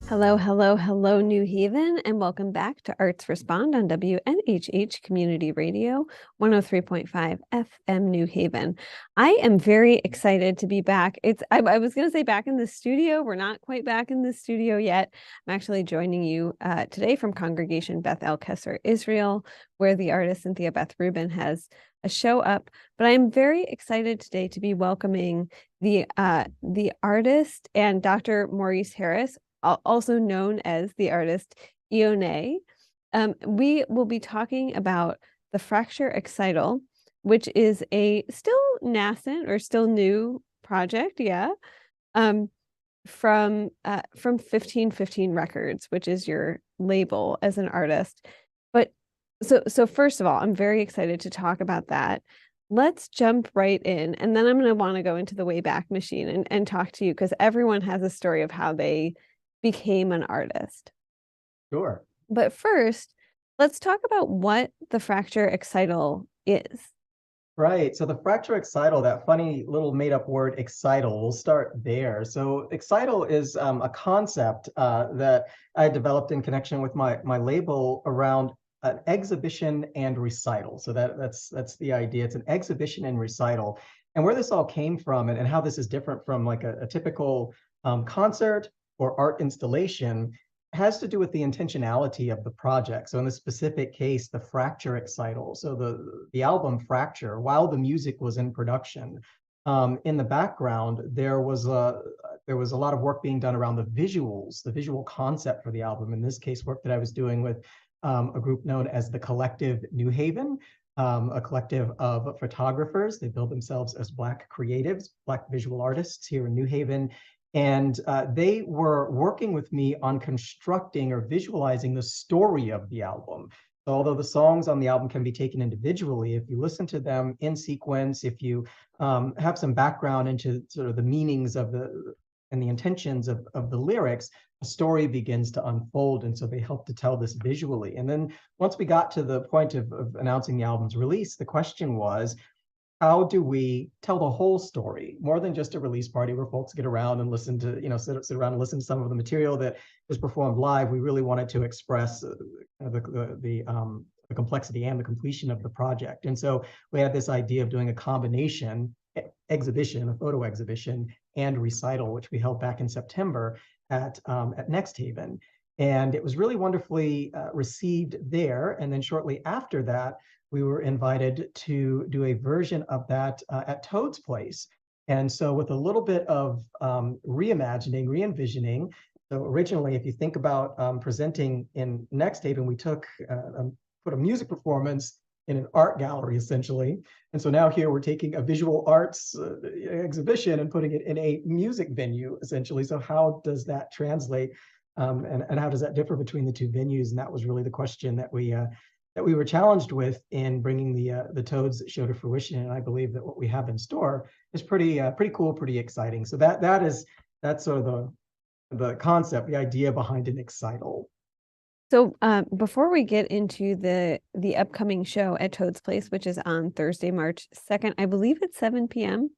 Hello, hello, hello, New Haven, and welcome back to Arts Respond on WNHH Community Radio, 103.5 FM New Haven. I am very excited to be back. I was going to say back in the studio. We're not quite back in the studio yet. I'm actually joining you today from Congregation Beth El Kesser, Israel, where the artist Cynthia Beth Rubin has a show up. But I'm very excited today to be welcoming the artist and Dr. Maurice Harris, also known as the artist Ione. We will be talking about the Fracture Excital, which is a still nascent or still new project, from 1515 Records, which is your label as an artist. But so first of all, I'm very excited to talk about that. Let's jump right in, and then I'm going to want to go into the Wayback Machine and talk to you, because everyone has a story of how they became an artist. Sure. But first, let's talk about what the Fracture Excital is. Right. So the fracture excital, that funny little made-up word excital, we'll start there. So excital is a concept that I developed in connection with my label around an exhibition and recital. So that's the idea. It's an exhibition and recital. And where this all came from and how this is different from like a typical concert or art installation has to do with the intentionality of the project. So in this specific case, the Fracture Excital. So the album Fracture, while the music was in production, in the background there was a lot of work being done around the visuals, the visual concept for the album. In this case, work that I was doing with a group known as the Collective New Haven, a collective of photographers. They build themselves as Black creatives, Black visual artists here in New Haven. And they were working with me on constructing or visualizing the story of the album. So although the songs on the album can be taken individually, if you listen to them in sequence, if you have some background into sort of the meanings of and the intentions of the lyrics, a story begins to unfold. And so they help to tell this visually. And then once we got to the point of announcing the album's release, the question was, how do we tell the whole story more than just a release party where folks get around and listen to, sit around and listen to some of the material that is performed live? We really wanted to express the complexity and the completion of the project. And so we had this idea of doing a combination exhibition, a photo exhibition, and recital, which we held back in September at Next Haven. And it was really wonderfully received there. And then shortly after that, we were invited to do a version of that at Toad's Place. And so with a little bit of reimagining, re-envisioning. So originally, if you think about presenting in Next Haven, we put a music performance in an art gallery, essentially. And so now here we're taking a visual arts exhibition and putting it in a music venue, essentially. So how does that translate? And how does that differ between the two venues? And that was really the question that we were challenged with in bringing the Toads show to fruition. And I believe that what we have in store is pretty cool, pretty exciting. So that's sort of the concept, the idea behind an Excital. So before we get into the upcoming show at Toad's Place, which is on Thursday, March 2nd, I believe it's 7 p.m.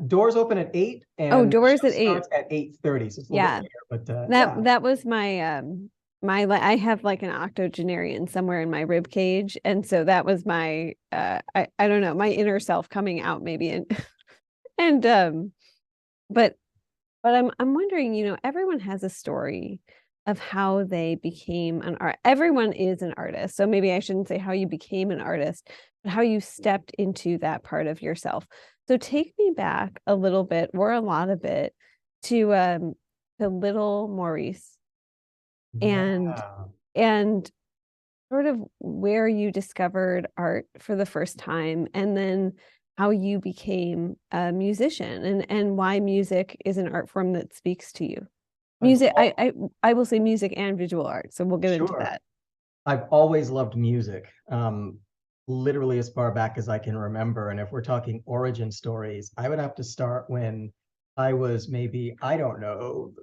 Doors open at 8 Oh, and the doors show at 8. starts at 8:30. So it's a little Yeah. bit later, but yeah. That was my I have like an octogenarian somewhere in my rib cage, and so that was my I don't know, my inner self coming out maybe. And but I'm wondering, everyone has a story of how they became an art. Everyone is an artist. So maybe I shouldn't say how you became an artist, but how you stepped into that part of yourself. So take me back a little bit, or a lot of it, to little Maurice and Yeah. and sort of where you discovered art for the first time, and then how you became a musician, and why music is an art form that speaks to you. I've Music, al- I will say music and visual art, so we'll get into Sure. that. I've always loved music, literally as far back as I can remember. And if we're talking origin stories, I would have to start when I was maybe, I don't know,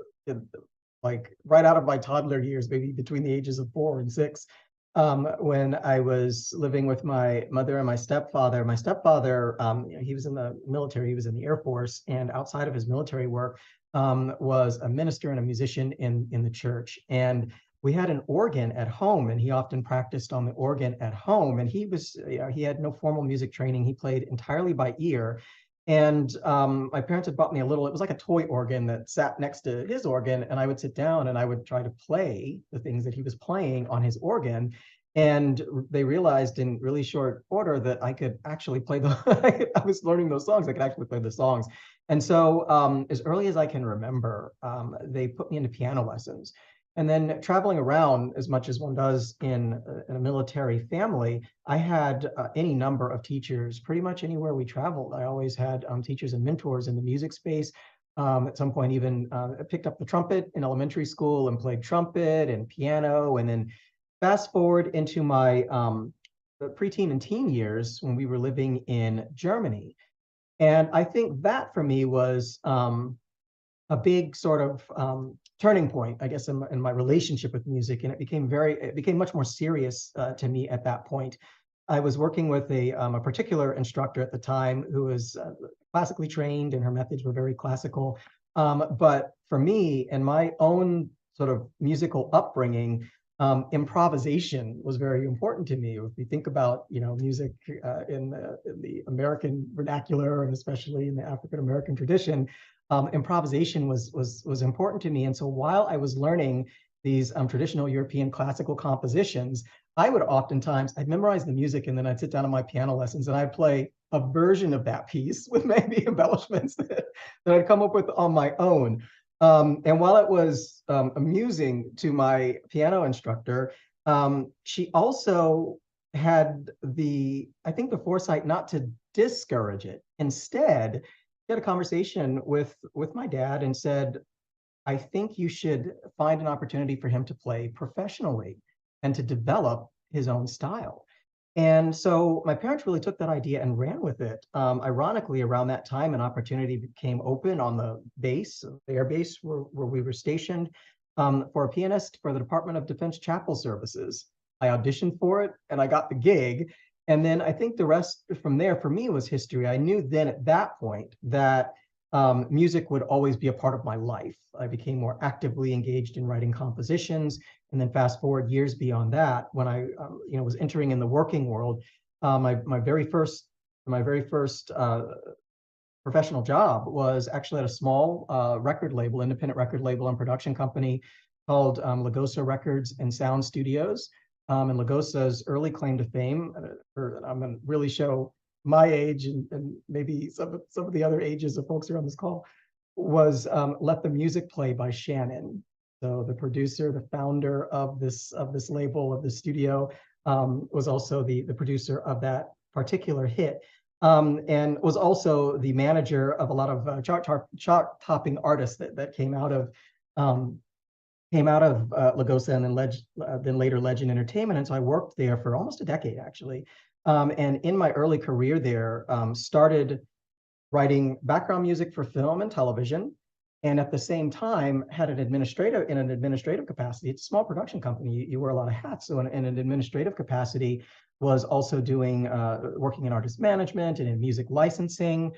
like right out of my toddler years, maybe between the ages of 4 and 6. when I was living with my mother and my stepfather. My stepfather, he was in the military, he was in the Air Force, and outside of his military work, was a minister and a musician in the church. And we had an organ at home, and he often practiced on the organ at home. And he had no formal music training. He played entirely by ear. And my parents had bought me a little, it was like a toy organ that sat next to his organ. And I would sit down and I would try to play the things that he was playing on his organ. And they realized in really short order that I could actually play I was learning those songs. I could actually play the songs. And so as early as I can remember, they put me into piano lessons. And then traveling around as much as one does in a military family, I had any number of teachers pretty much anywhere we traveled. I always had teachers and mentors in the music space. At some point, even picked up the trumpet in elementary school and played trumpet and piano. And then fast forward into my preteen and teen years when we were living in Germany. And I think that for me was a big sort of turning point, I guess, in my relationship with music. And it became much more serious to me at that point. I was working with a particular instructor at the time who was classically trained, and her methods were very classical. But for me and my own sort of musical upbringing, improvisation was very important to me. If you think about, music in the American vernacular, and especially in the African American tradition, improvisation was important to me. And so while I was learning these traditional European classical compositions, I'd memorize the music, and then I'd sit down on my piano lessons and I'd play a version of that piece with maybe embellishments that I'd come up with on my own. And while it was amusing to my piano instructor, she also had I think, the foresight not to discourage it. Instead, she had a conversation with my dad and said, I think you should find an opportunity for him to play professionally and to develop his own style. And so my parents really took that idea and ran with it. Ironically, around that time, an opportunity became open on the air base where we were stationed, for a pianist for the Department of Defense Chapel Services. I auditioned for it and I got the gig. And then I think the rest from there for me was history. I knew then at that point that music would always be a part of my life. I became more actively engaged in writing compositions. And then fast forward years beyond that, when I was entering in the working world, my very first professional job was actually at a small independent record label and production company called Lagosa Records and Sound Studios. And Lagosa's early claim to fame, I'm going to really show my age and maybe some of the other ages of folks who are on this call, was Let the Music Play by Shannon. So the producer, the founder of this label, of this studio, was also the producer of that particular hit, and was also the manager of a lot of chart-topping artists that came out of Lagosa, and then later Legend Entertainment. And so I worked there for almost a decade, actually. And in my early career there, started writing background music for film and television, and at the same time had an administrative capacity. It's a small production company. You wear a lot of hats. So in an administrative capacity, was also working in artist management and in music licensing,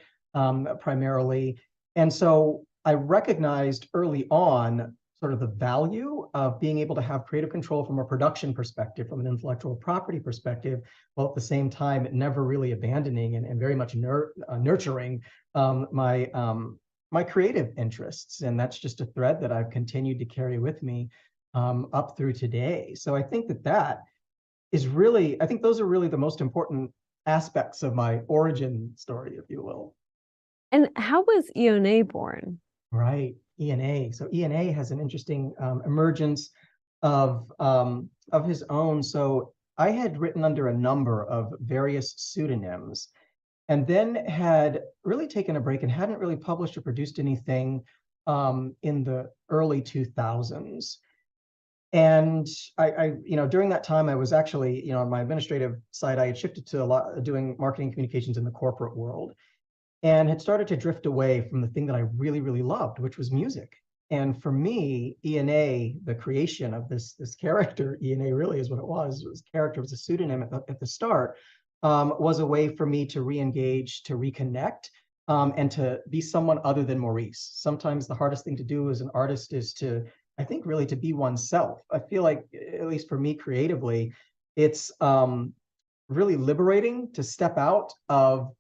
primarily. And so I recognized early on sort of the value of being able to have creative control from a production perspective, from an intellectual property perspective, while at the same time never really abandoning and very much nurturing my creative interests. And that's just a thread that I've continued to carry with me up through today. So I think I think those are really the most important aspects of my origin story, if you will. And how was ENA born? Right, ENA. So ENA has an interesting emergence of his own. So I had written under a number of various pseudonyms, and then had really taken a break and hadn't really published or produced anything in the early 2000s. And during that time, I was actually, on my administrative side, I had shifted to a lot doing marketing communications in the corporate world, and had started to drift away from the thing that I really, really loved, which was music. And for me, ENA, the creation of this character, ENA really is what it was. It was character, it was a pseudonym at the start, was a way for me to re-engage, to reconnect, and to be someone other than Maurice. Sometimes the hardest thing to do as an artist is to, I think, really to be oneself. I feel like, at least for me creatively, it's really liberating to step out of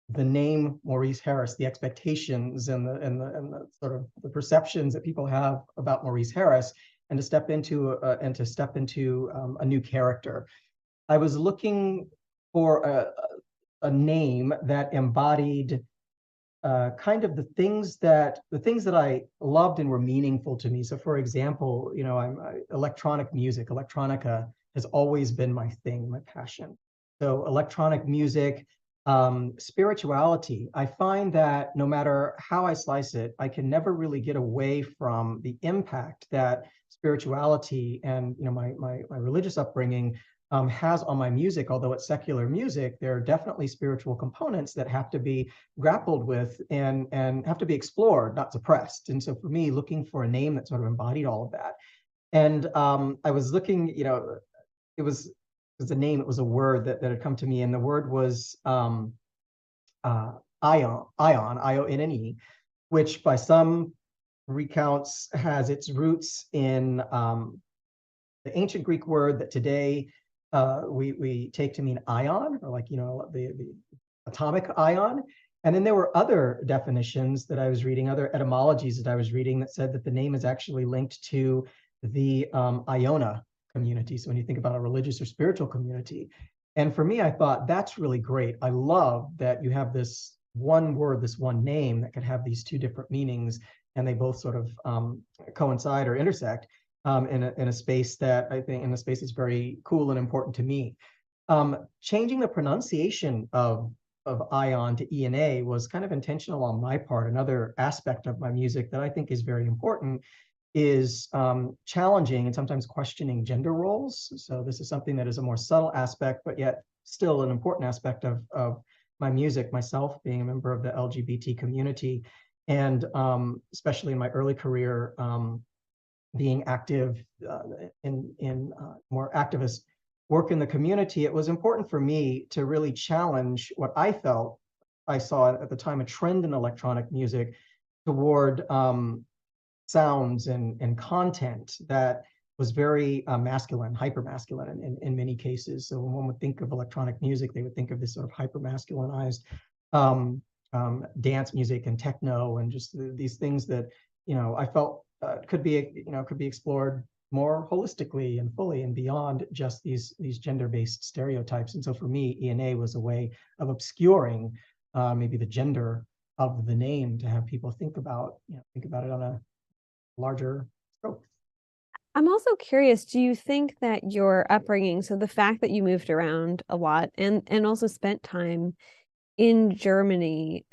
the name Maurice Harris, the expectations and the sort of the perceptions that people have about Maurice Harris, and to step into a new character. I was looking for a name that embodied kind of the things that I loved and were meaningful to me. So, for example, electronic music, electronica has always been my thing, my passion. So, electronic music, spirituality. I find that no matter how I slice it, I can never really get away from the impact that spirituality and my religious upbringing has on my music. Although it's secular music, there are definitely spiritual components that have to be grappled with and have to be explored, not suppressed. And so for me, looking for a name that sort of embodied all of that. And I was looking, it was a name, it was a word that had come to me, and the word was ion, IONNE, which by some recounts has its roots in the ancient Greek word that today we take to mean ion, or like, the atomic ion. And then there were other definitions that I was reading, other etymologies that I was reading that said that the name is actually linked to the Iona community. So when you think about a religious or spiritual community. And for me, I thought that's really great. I love that you have this one word, this one name that could have these two different meanings, and they both sort of coincide or intersect in a space that I think, in a space that's very cool and important to me. Changing the pronunciation of ion to ENA was kind of intentional on my part. Another aspect of my music that I think is very important is challenging and sometimes questioning gender roles. So this is something that is a more subtle aspect, but yet still an important aspect of my music, myself being a member of the LGBT community. And especially in my early career, being active in more activist work in the community, it was important for me to really challenge what I felt I saw at the time, a trend in electronic music toward sounds and content that was very masculine, hyper masculine in many cases. So when one would think of electronic music, they would think of this sort of hyper masculinized dance music and techno and just these things that I felt could be explored more holistically and fully and beyond just these gender-based stereotypes. And so for me, ENA was a way of obscuring maybe the gender of the name to have people think about it on a larger scope. I'm also curious, do you think that your upbringing, so the fact that you moved around a lot and also spent time in Germany,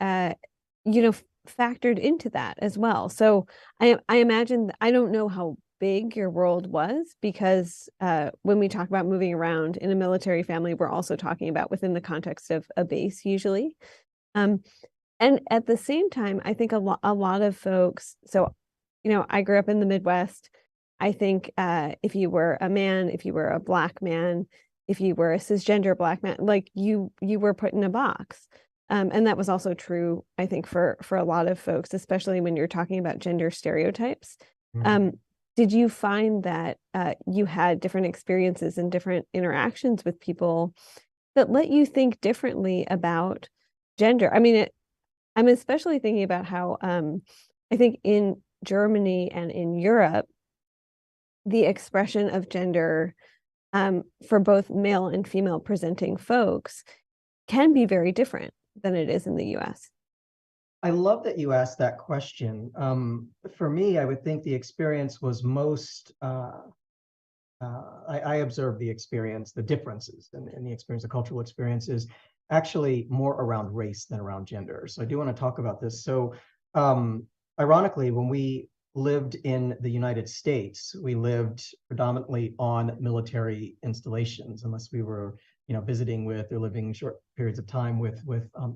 factored into that as well? So I imagine, I don't know how big your world was, because when we talk about moving around in a military family, we're also talking about within the context of a base usually. And at the same time, I think a lot of folks, so I grew up in the Midwest. I think if you were a man, if you were a Black man, if you were a cisgender Black man, like you were put in a box. And that was also true, I think, for a lot of folks, especially when you're talking about gender stereotypes. Did you find that you had different experiences and different interactions with people that let you think differently about gender? I mean, I'm especially thinking about how I think in Germany and in Europe, the expression of gender for both male and female presenting folks can be very different than it is in the US. I love that you asked that question. For me, I would think the experience was most, I observed the experience, the differences in the experience, the cultural experiences, actually more around race than around gender. So I do want to talk about this. So ironically, when we lived in the United States, we lived predominantly on military installations, unless we were visiting with or living short periods of time with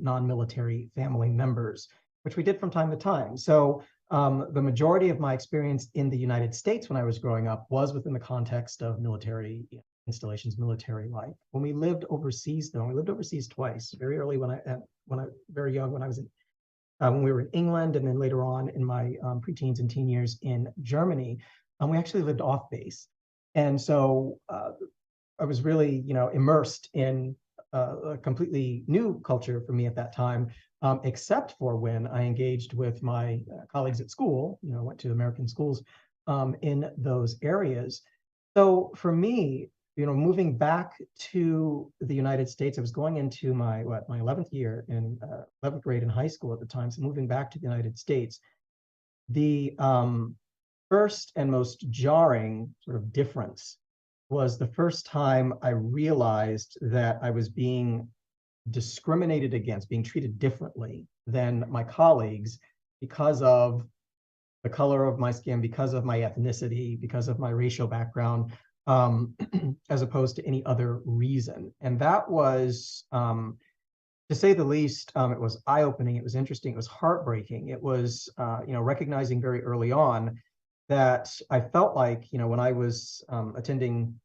non-military family members, which we did from time to time. So the majority of my experience in the United States when I was growing up was within the context of military installations, military life. When we lived overseas, though, we lived overseas twice. Very early when I very young when I was in when we were in England, and then later on in my preteens and teen years in Germany, we actually lived off base, and so I was really, immersed in a completely new culture for me at that time, except for when I engaged with my colleagues at school, went to American schools in those areas. So for me, moving back to the United States, I was going into my 11th year in 11th grade in high school at the time. So moving back to the United States, the first and most jarring sort of difference was the first time I realized that I was being discriminated against, being treated differently than my colleagues because of the color of my skin, because of my ethnicity, because of my racial background, as opposed to any other reason. And that was, to say the least, it was eye-opening. It was interesting. It was heartbreaking. It was, recognizing very early on that I felt like, when I was attending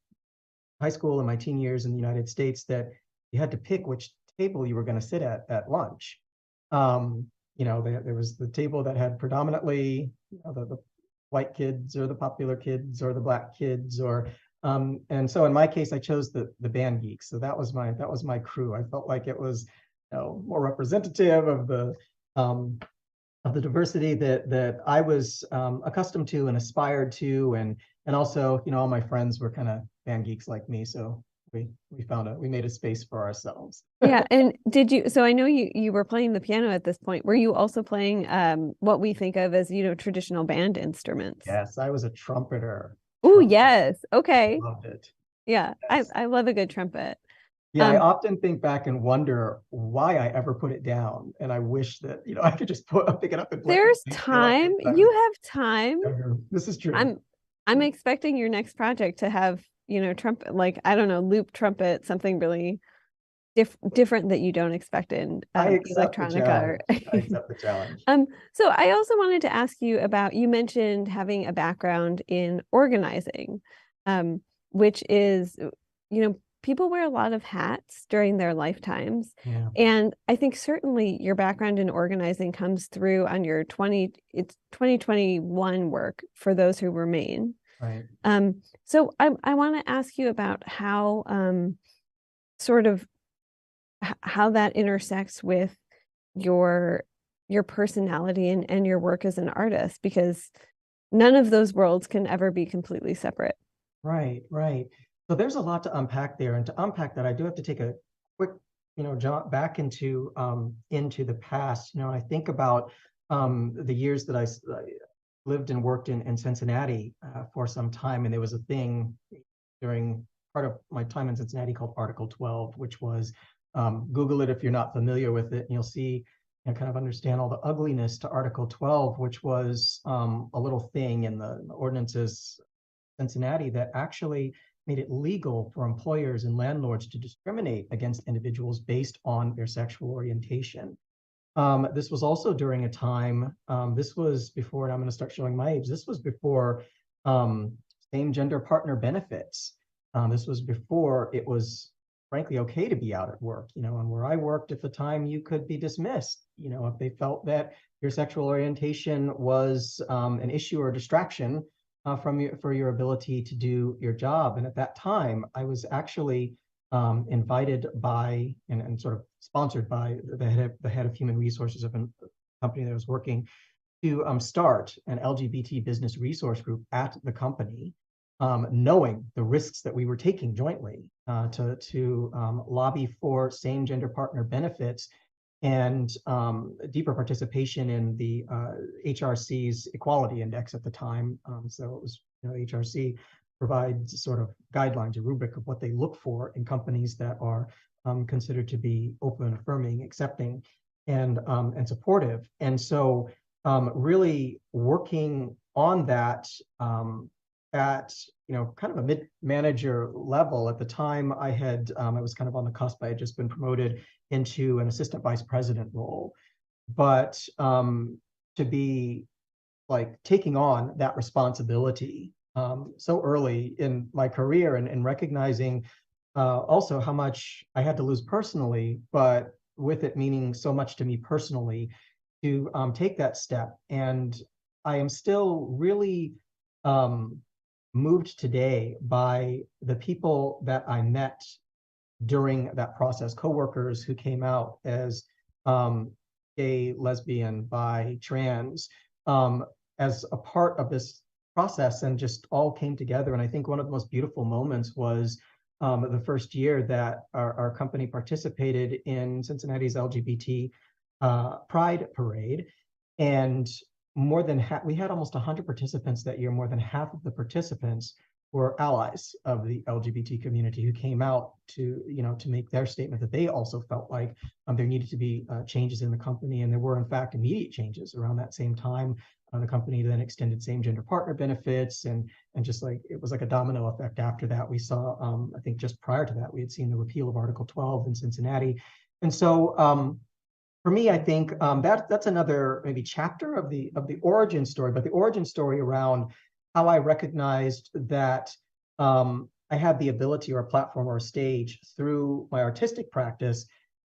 high school in my teen years in the United States, that you had to pick which table you were going to sit at lunch. There was the table that had predominantly the white kids or the popular kids or the black kids, or and so in my case I chose the band geeks. So that was my crew. I felt like it was more representative um, of the diversity that I was accustomed to and aspired to, and also all my friends were kind of band geeks like me, so we made a space for ourselves. Yeah, and so I know you were playing the piano at this point. Were you also playing what we think of as, traditional band instruments? Yes, I was a trumpeter. Oh, Trumpet, yes. Okay. loved it. Yeah, I Yes. I love a good trumpet. Yeah, I Um, often think back and wonder why I ever put it down. And I wish that, I could just pick it up and there's play like time. this when I was You have time. younger. This is true. I'm I'm expecting your next project to have, trumpet, like, I don't know, loop trumpet, something really different that you don't expect in I accept the electronica or challenge. I accept the challenge. so I also wanted to ask you about, you mentioned having a background in organizing, um, which is, people wear a lot of hats during their lifetimes. Yeah, And I think certainly your background in organizing comes through on your 2021 work for those who remain. right. So I want to ask you about how sort of how that intersects with your your personality and your work as an artist, because none of those worlds can ever be completely separate. Right, right. So there's a lot to unpack there. And to unpack that, I do have to take a quick, jump back into the past. I think about the years that I lived and worked in Cincinnati for some time, and there was a thing during part of my time in Cincinnati called Article 12, which was Google it if you're not familiar with it, and you'll see and kind of understand all the ugliness to Article 12, which was a little thing in the ordinances Cincinnati that actually made it legal for employers and landlords to discriminate against individuals based on their sexual orientation. This was also during a time, this was before, and I'm going to start showing my age, this was before same gender partner benefits. This was before it was frankly okay to be out at work, and where I worked at the time, you could be dismissed, if they felt that your sexual orientation was an issue or a distraction for your ability to do your job. And at that time, I was actually invited by and sort of sponsored by the head of human resources of a company that I was working to start an LGBT business resource group at the company, knowing the risks that we were taking jointly to lobby for same gender partner benefits and deeper participation in the HRC's equality index at the time. So it was, HRC provides sort of guidelines, a rubric of what they look for in companies that are considered to be open, affirming, accepting, and supportive. And so really working on that at kind of a mid-manager level. At the time, I was kind of on the cusp. I had just been promoted into an assistant vice president role, but to be like taking on that responsibility so early in my career, and recognizing also how much I had to lose personally, but with it meaning so much to me personally to take that step. And I am still really um, moved today by the people that I met during that process, coworkers who came out as um, gay, lesbian, bi, trans, um, as a part of this process, and just all came together. And I think one of the most beautiful moments was the first year that our company participated in Cincinnati's LGBT Pride Parade. And more than we had almost 100 participants that year. More than half of the participants were allies of the LGBT community who came out to, to make their statement that they also felt like there needed to be changes in the company. And there were, in fact, immediate changes around that same time. The company then extended same gender partner benefits, and just like it was like a domino effect after that. We saw, I think just prior to that, we had seen the repeal of Article 12 in Cincinnati. And so for me, I think that's another maybe chapter of the origin story, but the origin story around how I recognized that I had the ability or a platform or a stage through my artistic practice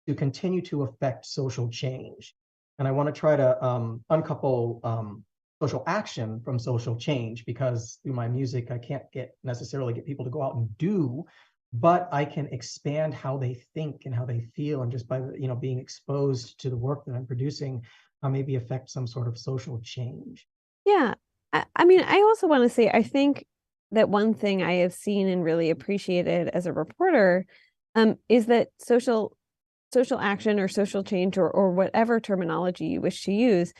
to continue to affect social change. And I want to try to uncouple social action from social change, because through my music, I can't necessarily get people to go out and do, but I can expand how they think and how they feel. And just by, being exposed to the work that I'm producing, maybe affect some sort of social change. Yeah. I mean, I also want to say, I think that one thing I have seen and really appreciated as a reporter is that social action or social change or whatever terminology you wish to use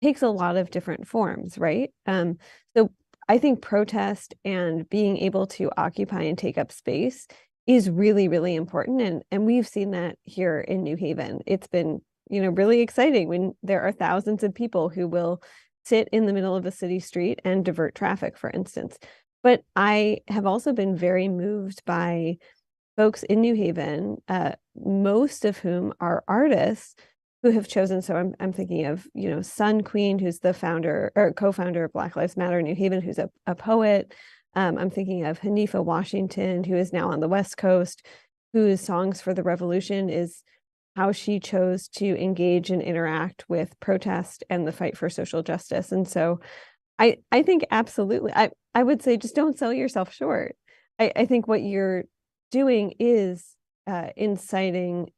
takes a lot of different forms, right? So I think protest and being able to occupy and take up space is really, really important. And we've seen that here in New Haven. It's been, really exciting when there are thousands of people who will sit in the middle of a city street and divert traffic, for instance. But I have also been very moved by folks in New Haven, most of whom are artists who have chosen. So I'm thinking of, Sun Queen, who's the founder or co-founder of Black Lives Matter New Haven, who's a poet. I'm thinking of Hanifa Washington, who is now on the West Coast, whose Songs for the Revolution is how she chose to engage and interact with protest and the fight for social justice. And so I think absolutely, I would say just don't sell yourself short. I think what you're doing is inciting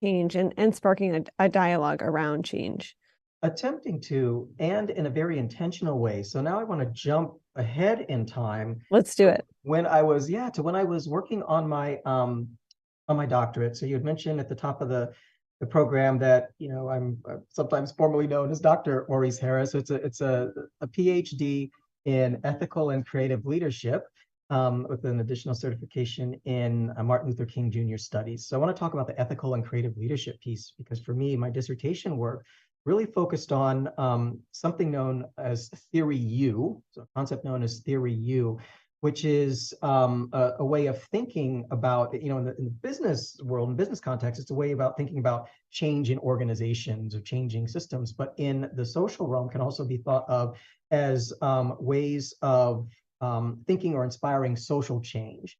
change and sparking a dialogue around change. Attempting to, and in a very intentional way. So now I want to jump ahead in time Let's do it. when I was, to when I was working on my doctorate. So you had mentioned at the top of the program that, I'm sometimes formally known as Dr. Maurice Harris. So it's a PhD in ethical and creative leadership, with an additional certification in Martin Luther King Jr. studies. So I want to talk about the ethical and creative leadership piece, because for me, my dissertation work really focused on something known as theory U, so a concept known as theory U, which is a way of thinking about, in the business world, in business context, it's a way about thinking about change in organizations or changing systems. But in the social realm, can also be thought of as ways of thinking or inspiring social change.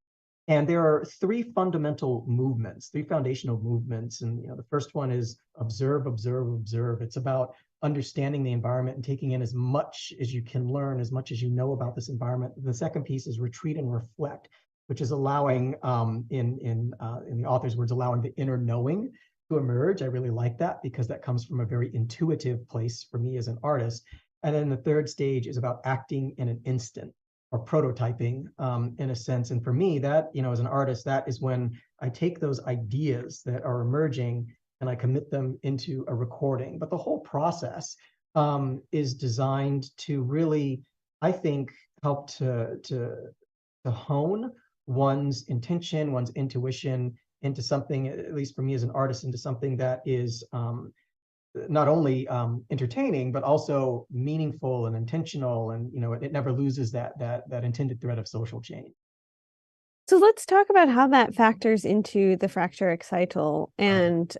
And there are three fundamental movements, three foundational movements. And the first one is observe, observe, observe. It's about understanding the environment and taking in as much as you can learn, as much as you know about this environment. The second piece is retreat and reflect, which is allowing, in the author's words, allowing the inner knowing to emerge. I really like that, because that comes from a very intuitive place for me as an artist. And then the third stage is about acting in an instant, or prototyping, in a sense. And for me, that, as an artist, that is when I take those ideas that are emerging and I commit them into a recording. But the whole process is designed to really, I think, help to hone one's intention, one's intuition into something, at least for me as an artist, into something that is not only entertaining, but also meaningful and intentional. And it never loses that intended thread of social change. So let's talk about how that factors into the fracture excital. And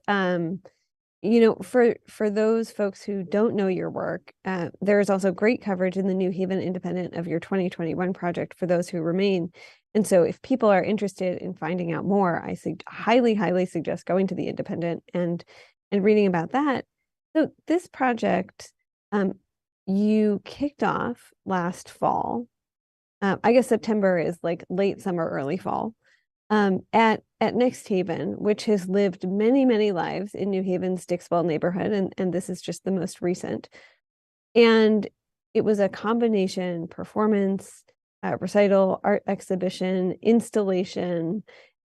for those folks who don't know your work, there is also great coverage in the New Haven Independent of your 2021 project for those who remain. And so if people are interested in finding out more, I highly, highly suggest going to the Independent and reading about that. So this project, you kicked off last fall. I guess September is like late summer, early fall, at Next Haven, which has lived many, many lives in New Haven's Dixwell neighborhood, and this is just the most recent. And it was a combination performance, recital, art exhibition, installation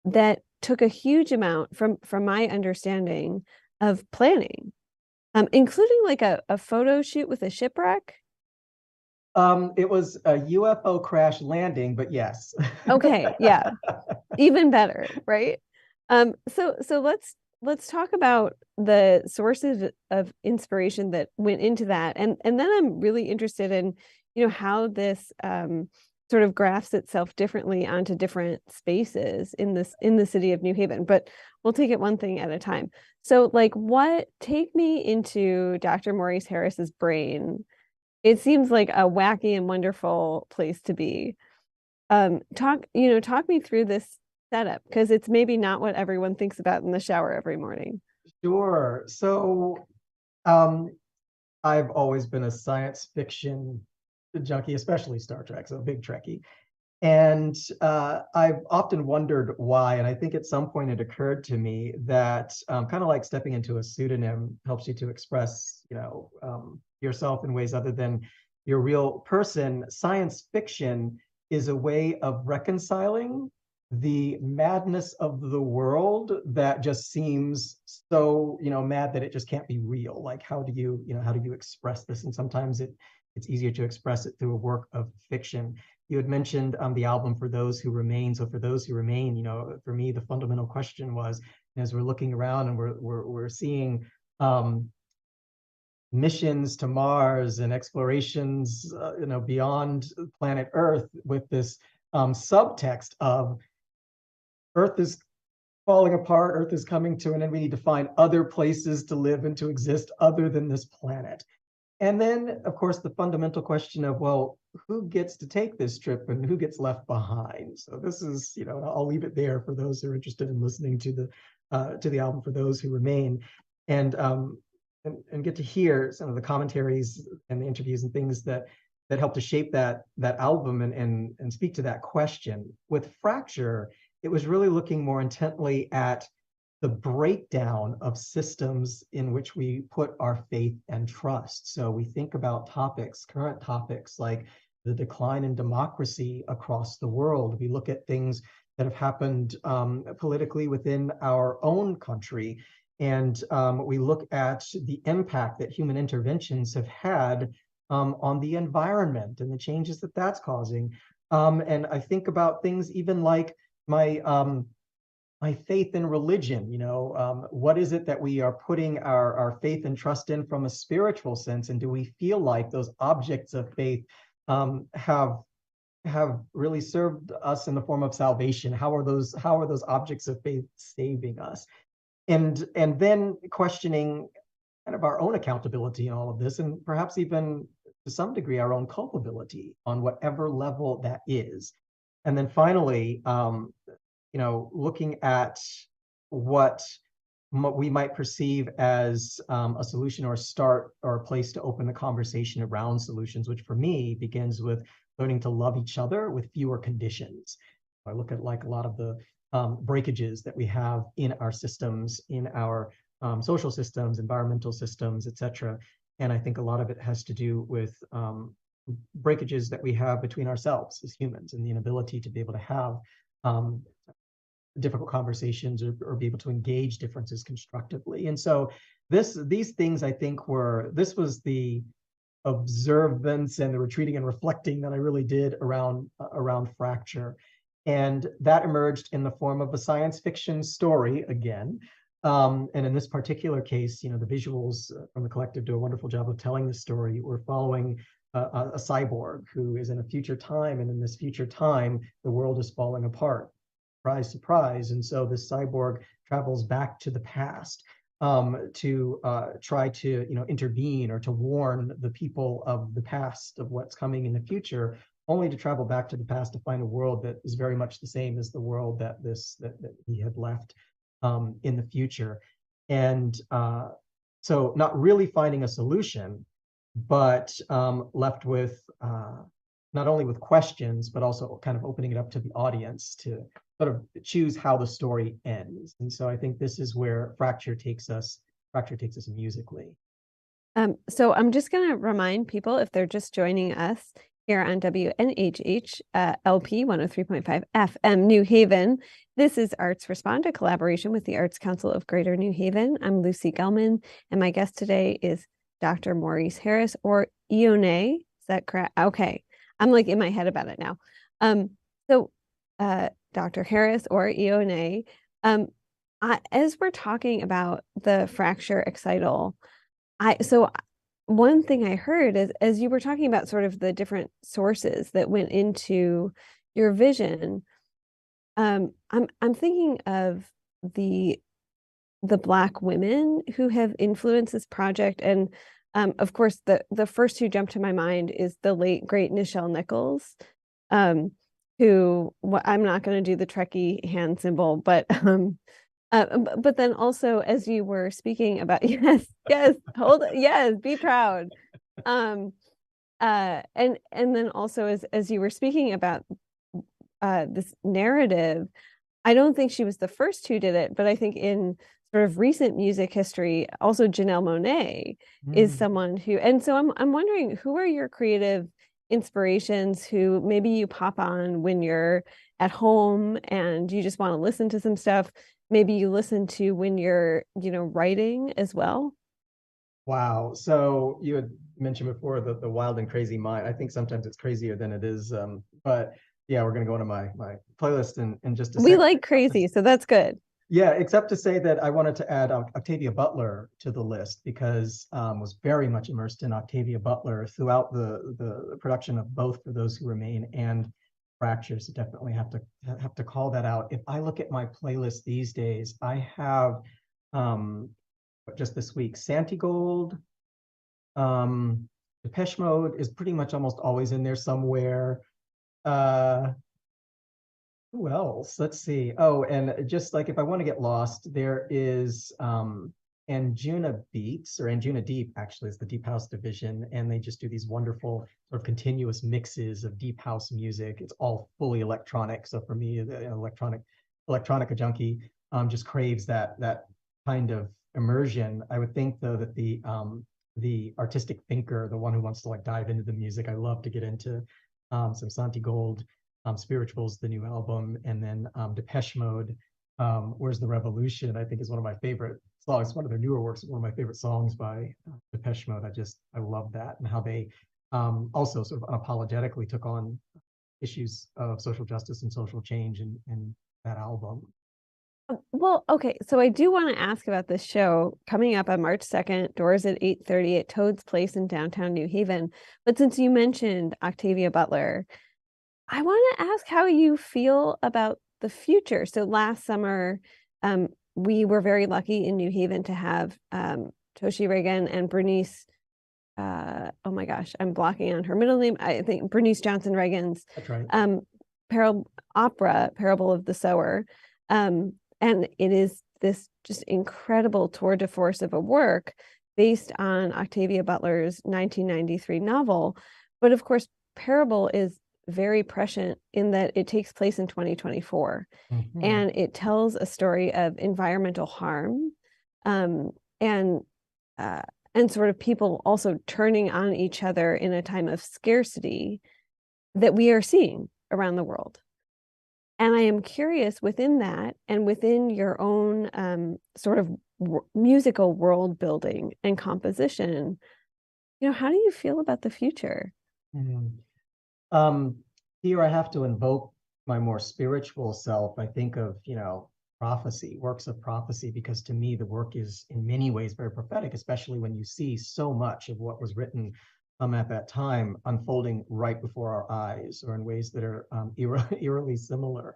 that took a huge amount from my understanding of planning, including like a photo shoot with a shipwreck. It was a UFO crash landing, but yes. Okay, yeah, even better, right? So let's talk about the sources of inspiration that went into that, and then I'm really interested in, how this sort of graphs itself differently onto different spaces in the city of New Haven. But we'll take it one thing at a time. So, like, take me into Dr. Maurice Harris's brain. It seems like a wacky and wonderful place to be. Talk me through this setup, because it's maybe not what everyone thinks about in the shower every morning. Sure. So, um, I've always been a science fiction junkie, especially Star Trek, so a big Trekkie. And I've often wondered why. And I think at some point it occurred to me that kind of like stepping into a pseudonym helps you to express, yourself in ways other than your real person. Science fiction is a way of reconciling the madness of the world that just seems so, mad that it just can't be real. Like, how do you express this? And sometimes it's easier to express it through a work of fiction. You had mentioned the album For Those Who Remain. So for those who remain, for me, the fundamental question was, as we're looking around and we're seeing missions to Mars and explorations, beyond planet Earth, with this subtext of Earth is falling apart, Earth is coming to an end. We need to find other places to live and to exist other than this planet. And then, of course, the fundamental question of, well, who gets to take this trip and who gets left behind? So this is, I'll leave it there for those who are interested in listening to the album For Those Who Remain, and get to hear some of the commentaries and the interviews and things that help to shape that album and speak to that question. With Fracture, it was really looking more intently at the breakdown of systems in which we put our faith and trust. So we think about current topics like the decline in democracy across the world. We look at things that have happened politically within our own country. And we look at the impact that human interventions have had on the environment and the changes that that's causing. And I think about things even like my faith in religion. What is it that we are putting our faith and trust in from a spiritual sense? And do we feel like those objects of faith have really served us in the form of salvation? How are those objects of faith saving us? And then questioning kind of our own accountability in all of this, and perhaps even to some degree our own culpability on whatever level that is. And then finally, looking at what we might perceive as a solution or a start or a place to open the conversation around solutions, which for me begins with learning to love each other with fewer conditions. I look at like a lot of the breakages that we have in our systems, in our social systems, environmental systems, et cetera. And I think a lot of it has to do with breakages that we have between ourselves as humans, and the inability to be able to have difficult conversations or be able to engage differences constructively. And so these things, I think, this was the observance and the retreating and reflecting that I really did around Fracture. And that emerged in the form of a science fiction story again. And in this particular case, the visuals from the collective do a wonderful job of telling the story. We're following a cyborg who is in a future time, and in this future time, the world is falling apart. Surprise, surprise. And so this cyborg travels back to the past to try to, intervene or to warn the people of the past of what's coming in the future, only to travel back to the past to find a world that is very much the same as the world that he had left in the future. And so not really finding a solution, but left with not only with questions, but also kind of opening it up to the audience to sort of choose how the story ends. And so I think this is where Fracture takes us musically. So I'm just going to remind people, if they're just joining us here on WNHH LP 103.5 FM New Haven, this is Arts Respond, a collaboration with the Arts Council of Greater New Haven. I'm Lucy Gellman, and my guest today is Dr. Maurice Harris, or Ione. Is that correct? Okay. I'm like in my head about it now. So Dr. Harris, or Ione, as we're talking about the Fracture Excital, so one thing I heard is, as you were talking about sort of the different sources that went into your vision, I'm thinking of the Black women who have influenced this project, and of course the first who jumped to my mind is the late great Nichelle Nichols, who I'm not going to do the Trekkie hand symbol, but then also, as you were speaking about, yes, be proud. And then also, as you were speaking about this narrative, I don't think she was the first who did it, but I think in sort of recent music history, also Janelle Monáe is someone who, and so I'm wondering, who are your creative inspirations who maybe you pop on when you're at home and you just want to listen to some stuff, maybe you listen to when you're, writing as well? Wow. So you had mentioned before the wild and crazy mind. I think sometimes it's crazier than it is. But yeah, we're gonna go into my playlist in just a We second. like crazy, so that's good. Yeah, except to say that I wanted to add Octavia Butler to the list because was very much immersed in Octavia Butler throughout the production of both For Those Who Remain and Fracture. So definitely have to call that out. If I look at my playlist these days, I have um, just this week, Santigold, Depeche Mode is pretty much almost always in there somewhere. Uh, who else? Let's see. Oh, and just like if I want to get lost, there is Anjuna Beats, or Anjuna Deep actually is the Deep House division, and they just do these wonderful sort of continuous mixes of deep house music. It's all fully electronic. So for me, the electronica junkie just craves that kind of immersion. I would think though that the artistic thinker, the one who wants to like dive into the music, I love to get into some Santi Gold, Spirituals, the new album, and then Depeche Mode, Where's the Revolution, I think is one of my favorite songs, one of their newer works, one of my favorite songs by Depeche Mode. I love that, and how they also sort of unapologetically took on issues of social justice and social change in that album. Well, okay, so I do want to ask about this show coming up on March 2nd, doors at 8:30 at Toad's Place in downtown New Haven. But since you mentioned Octavia Butler, I want to ask how you feel about the future. So last summer, we were very lucky in New Haven to have Toshi Reagan and Bernice. Oh my gosh, I'm blocking on her middle name. I think Bernice Johnson Reagan's That's right. opera, Parable of the Sower. And it is this just incredible tour de force of a work based on Octavia Butler's 1993 novel. But of course, Parable is very prescient in that it takes place in 2024, and it tells a story of environmental harm, um, and uh, and sort of people also turning on each other in a time of scarcity that we are seeing around the world. And I am curious, within that and within your own sort of musical world building and composition, how do you feel about the future? Mhm. Um, Here I have to invoke my more spiritual self. I think of, prophecy, works of prophecy, because to me the work is in many ways very prophetic, especially when you see so much of what was written at that time unfolding right before our eyes, or in ways that are eerily similar.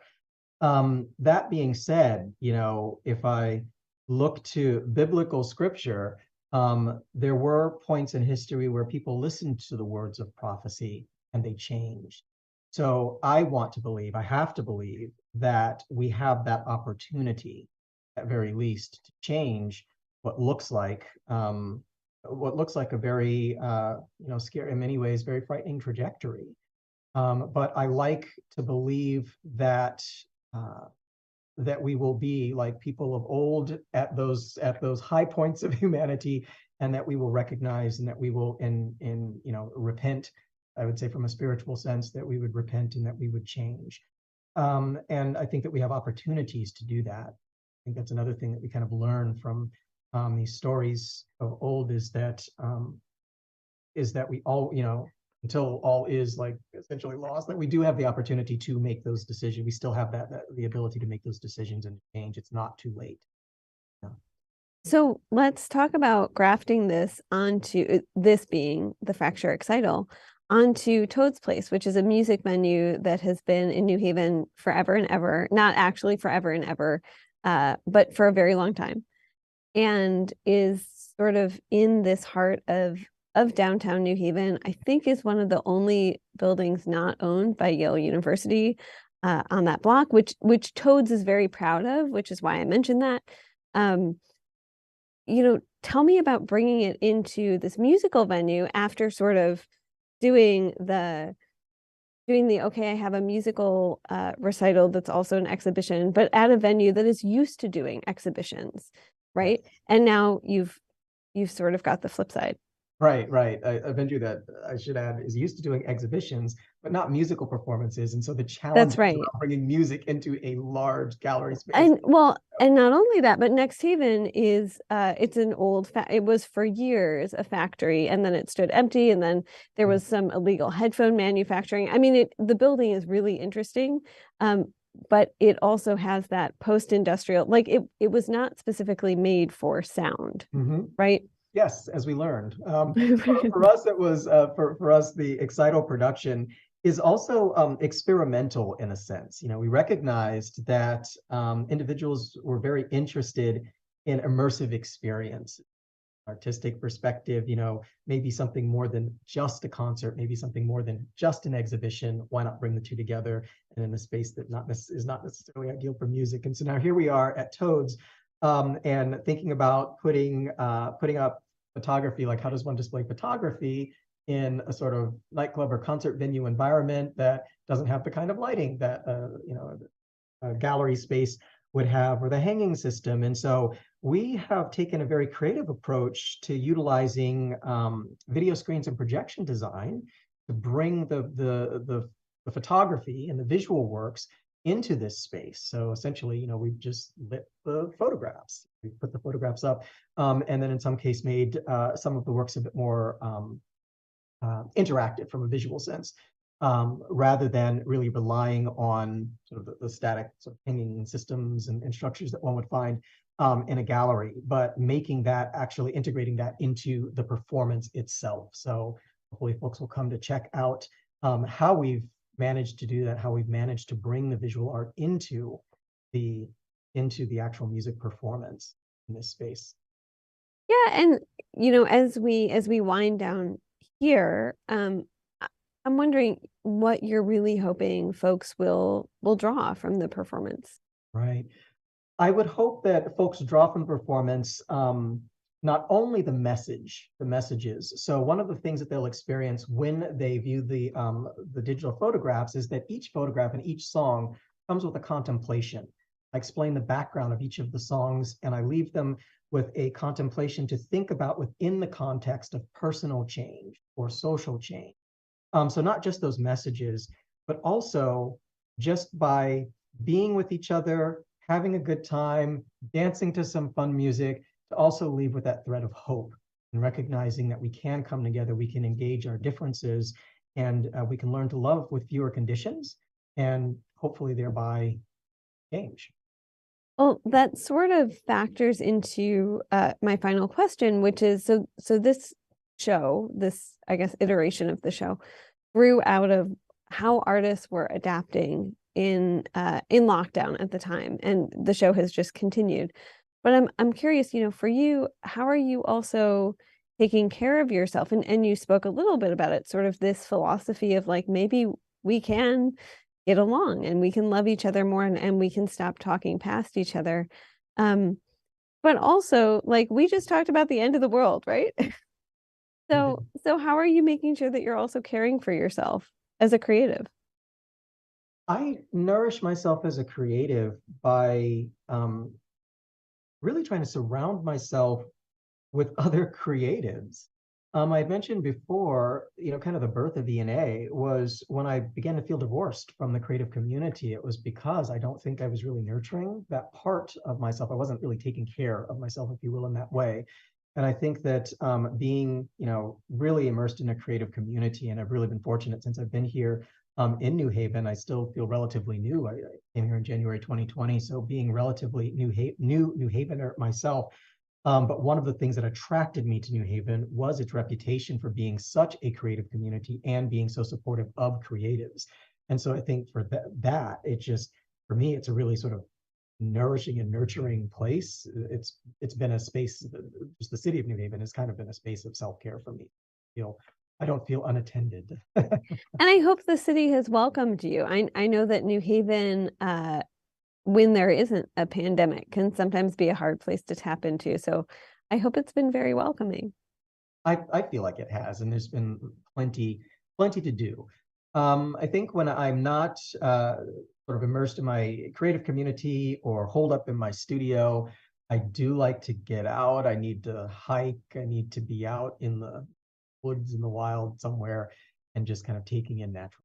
That being said, if I look to biblical scripture, there were points in history where people listened to the words of prophecy and they changed. So I want to believe, I have to believe that we have that opportunity, at very least, to change what looks like a very scary, in many ways, very frightening trajectory. But I like to believe uh, that we will be like people of old at those high points of humanity, and that we will recognize, and that we will in repent. I would say, from a spiritual sense, that we would repent and that we would change. And I think that we have opportunities to do that. I think that's another thing that we kind of learn from these stories of old, is that we all, until all is like essentially lost, that we do have the opportunity to make those decisions. We still have that the ability to make those decisions and change. It's not too late. Yeah. So let's talk about grafting this onto this being the Fracture Excital onto Toad's Place, which is a music venue that has been in New Haven forever and ever, not actually forever and ever, but for a very long time, and is sort of in this heart of downtown New Haven. I think is one of the only buildings not owned by Yale University on that block, which Toads is very proud of, which is why I mentioned that. Um, Tell me about bringing it into this musical venue after sort of doing the okay, I have a musical recital that's also an exhibition, but at a venue that is used to doing exhibitions, right? Yes. And now you've sort of got the flip side. Right, right. A venue that, I should add, is used to doing exhibitions, but not musical performances. And so the That's challenges right. around bringing music into a large gallery space. And well, and not only that, but Next Haven is it's an old it was for years a factory, and then it stood empty, and then there Yeah. was some illegal headphone manufacturing. I mean, the building is really interesting. But it also has that post-industrial, like it was not specifically made for sound, Mhm. right? Yes, as we learned. For us, it was for us, the Excital production is also experimental in a sense. We recognized that individuals were very interested in immersive experience, artistic perspective, maybe something more than just a concert, maybe something more than just an exhibition. Why not bring the two together and in a space that is not necessarily ideal for music? And so now here we are at Toads, and thinking about putting up photography. Like, how does one display photography in a sort of nightclub or concert venue environment that doesn't have the kind of lighting that a gallery space would have, or the hanging system? And so we have taken a very creative approach to utilizing video screens and projection design to bring the photography and the visual works into this space. So essentially, we've just lit the photographs. We put the photographs up, and then in some case made some of the works a bit more interactive from a visual sense, rather than really relying on sort of the static sort of hanging systems and structures that one would find in a gallery, but actually integrating that into the performance itself. So hopefully folks will come to check out how we've managed to do that, how we've managed to bring the visual art the into the actual music performance in this space. Yeah, and as we wind down here, I'm wondering what you're really hoping folks will draw from the performance. Right. I would hope that folks draw from performance not only the messages. So one of the things that they'll experience when they view the digital photographs is that each photograph and each song comes with a contemplation. I explain the background of each of the songs, and I leave them with a contemplation to think about within the context of personal change or social change. So not just those messages, but also just by being with each other, having a good time, dancing to some fun music, to also leave with that thread of hope and recognizing that we can come together, we can engage our differences, and we can learn to love with fewer conditions, and hopefully thereby change. Well, that sort of factors into my final question, which is so this show, this I guess iteration of the show, grew out of how artists were adapting in lockdown at the time, and the show has just continued. But I'm curious, for you, how are you also taking care of yourself? And you spoke a little bit about it, sort of this philosophy of like maybe we can get along and we can love each other more and we can stop talking past each other. Um, but also like we just talked about the end of the world, right? We So did. so how are you making sure that you're also caring for yourself as a creative? I nourish myself as a creative by really trying to surround myself with other creatives. I had mentioned before, kind of the birth of ENA was when I began to feel divorced from the creative community. It was because I don't think I was really nurturing that part of myself. I wasn't really taking care of myself, if you will, in that way. And I think that being, really immersed in a creative community, and I've really been fortunate since I've been here in New Haven. I still feel relatively new. I came here in January 2020, so being relatively new New Havener myself. But one of the things that attracted me to New Haven was its reputation for being such a creative community and being so supportive of creatives. And so I think for that, it just, for me, it's a really sort of nourishing and nurturing place. It's been a space, just the city of New Haven has kind of been a space of self-care for me. Feel I don't feel unattended. And I hope the city has welcomed you. I know that New Haven, when there isn't a pandemic, can sometimes be a hard place to tap into. So I hope it's been very welcoming. I feel like it has, and there's been plenty to do. I think when I'm not sort of immersed in my creative community or holed up in my studio, I do like to get out. I need to hike. I need to be out in the woods in the wild somewhere and just kind of taking in natural.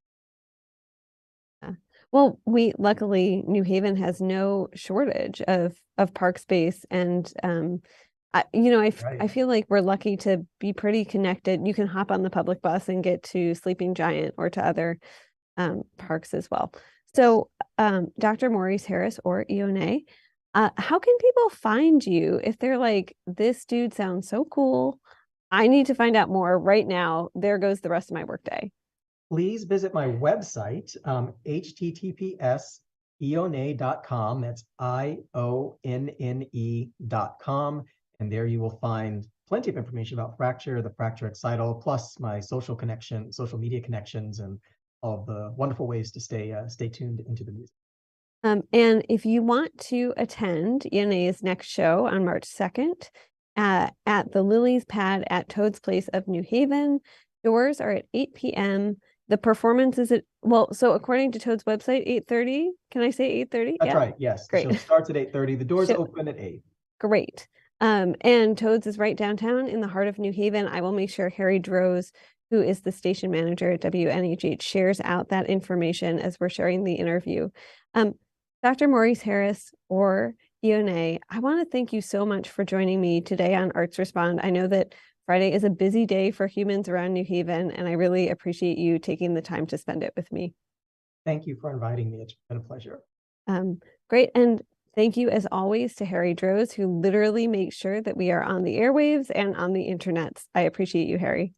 Yeah. Well, we luckily New Haven has no shortage of park space, and I Right. feel like we're lucky to be pretty connected. You can hop on the public bus and get to Sleeping Giant or to other parks as well. Yes. So, Dr. Maurice Harris or Ione, how can people find you if they're like, this dude sounds so cool? I need to find out more right now. There goes the rest of my workday. Please visit my website, https ione.com. That's IONNE.com. And there you will find plenty of information about Fracture, the Fracture Excital, plus my social media connections, and all of the wonderful ways to stay tuned into the music. And if you want to attend Ione's next show on March 2nd at the Lily's Pad at Toad's Place of New Haven, doors are at 8 p.m. The performance is at, well, so according to Toad's website, 8:30. Can I say 8:30? That's Yeah, right. Yes, the great. show starts at 8:30. The doors Show, open at 8. great. And Toad's is right downtown in the heart of New Haven. I will make sure Harry Droz, who is the station manager at WNHH, shares out that information as we're sharing the interview. Um, Dr. Maurice Harris or Ione, I want to thank you so much for joining me today on Arts Respond. I know that Friday is a busy day for humans around New Haven, and I really appreciate you taking the time to spend it with me. Thank you for inviting me. It's been a pleasure. Um, Great. And thank you, as always, to Harry Droz, who literally makes sure that we are on the airwaves and on the internets. I appreciate you, Harry.